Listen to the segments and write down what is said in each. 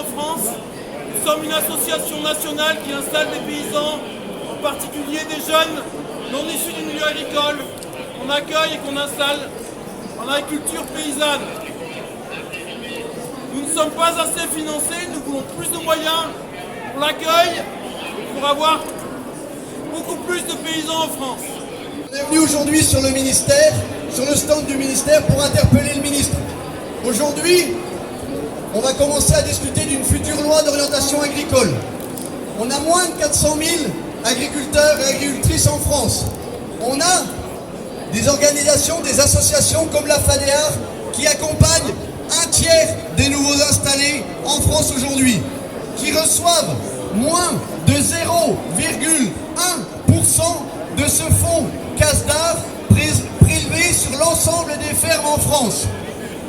en France. Nous sommes une association nationale qui installe des paysans, en particulier des jeunes non issus du milieu agricole, qu'on accueille et qu'on installe en agriculture paysanne. Nous ne sommes pas assez financés, nous voulons plus de moyens pour l'accueil, pour avoir beaucoup plus de paysans en France. On est venu aujourd'hui sur le ministère, sur le stand du ministère pour interpeller le ministre. Aujourd'hui, on va commencer à discuter d'une future loi d'orientation agricole. On a moins de 400 000 agriculteurs et agricultrices en France. On a des organisations, des associations comme la FADEAR qui accompagnent un tiers des nouveaux installés en France aujourd'hui, qui reçoivent moins de 0,1% de ce fonds CASDAR prélevé sur l'ensemble des fermes en France.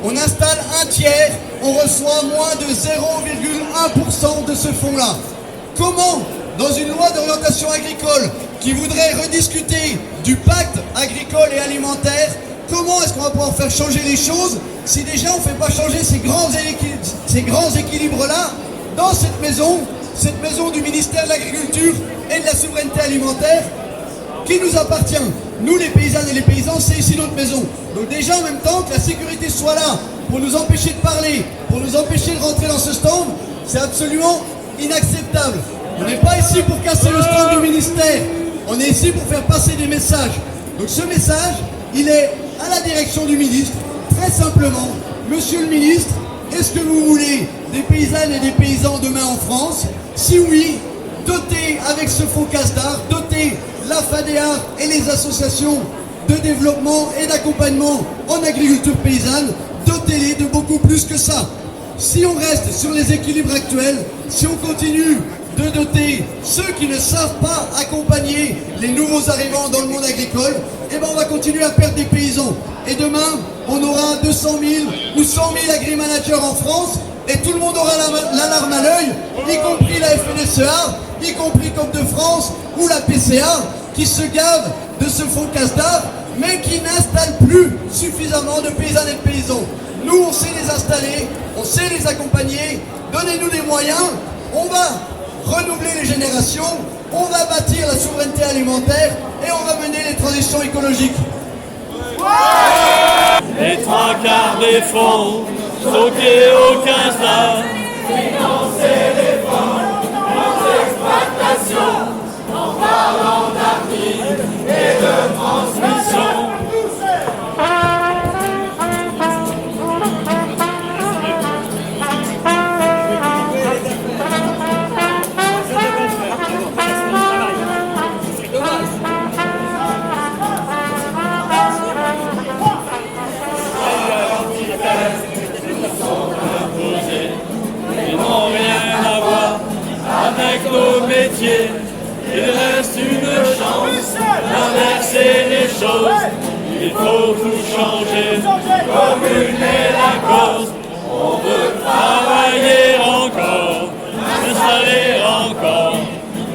On installe un tiers, on reçoit moins de 0,1% de ce fonds-là. Comment, dans une loi d'orientation agricole qui voudrait rediscuter du pacte agricole et alimentaire, comment est-ce qu'on va pouvoir faire changer les choses si déjà on ne fait pas changer ces grands équilibres-là dans cette maison du ministère de l'Agriculture et de la Souveraineté Alimentaire qui nous appartient. Nous, les paysannes et les paysans, c'est ici notre maison. Donc déjà, en même temps que la sécurité soit là pour nous empêcher de parler, pour nous empêcher de rentrer dans ce stand, c'est absolument inacceptable. On n'est pas ici pour casser le stand du ministère. On est ici pour faire passer des messages. Donc ce message, il est à la direction du ministre. Très simplement, monsieur le ministre, est-ce que vous voulez des paysannes et des paysans demain en France? Si oui, dotez avec ce fonds CASDAR, dotez la FADEAR et les associations de développement et d'accompagnement en agriculture paysanne, dotez-les de beaucoup plus que ça. Si on reste sur les équilibres actuels, si on continue de doter ceux qui ne savent pas accompagner les nouveaux arrivants dans le monde agricole, eh ben on va continuer à perdre des paysans. Et demain, on aura 200 000 ou 100 000 agri-managers en France, et tout le monde aura l'alarme à l'œil, y compris la FNSEA, y compris Côte de France ou la PCA, qui se gavent de ce fonds CASDAR, mais qui n'installent plus suffisamment de paysannes et de paysans. Nous, on sait les installer, on sait les accompagner, donnez-nous des moyens, on va renouveler les générations, on va bâtir la souveraineté alimentaire et on va mener les transitions écologiques. Les trois quarts des fonds stockés au CASDAR, financer les fonds, nos exploitations, en parlant d'avenir et de transmission. Avec nos métiers, il reste une chance d'inverser les choses. Il faut tout changer, comme une est la cause. On veut travailler encore, s'installer encore,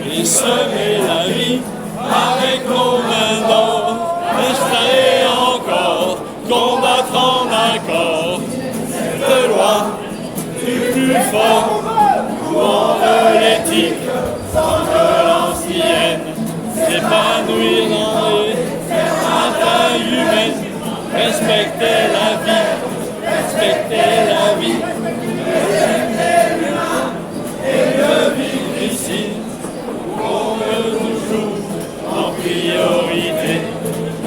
et semer la vie avec nos mains d'or. Installer encore, combattre en accord, cette loi du plus fort. De l'éthique, sans que l'ancienne s'épanouir dans les batailles humaines. Respecter la vie, respecter l'humain et mieux vivre ici. On veut toujours en priorité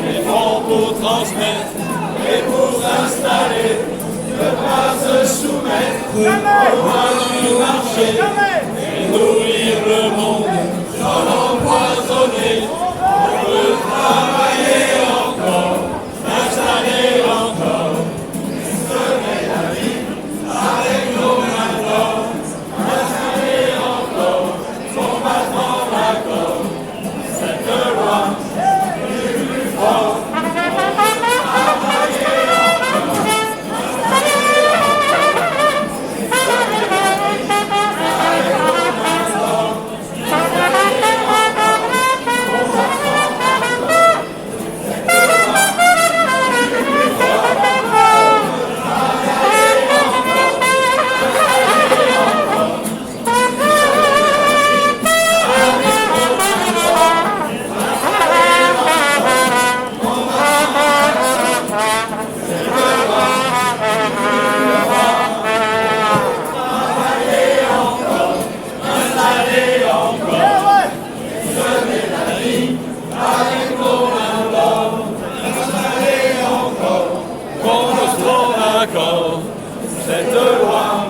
les fonds pour transmettre et pour s'installer. Ne pas se soumettre au droit du marché et nourrir le monde sans l'empoisonner. On veut travailler encore, s'installer encore, semer la vie avec nos mains d'or, installer encore, combattre en accord cette loi du plus fort. d'accord. Cette loi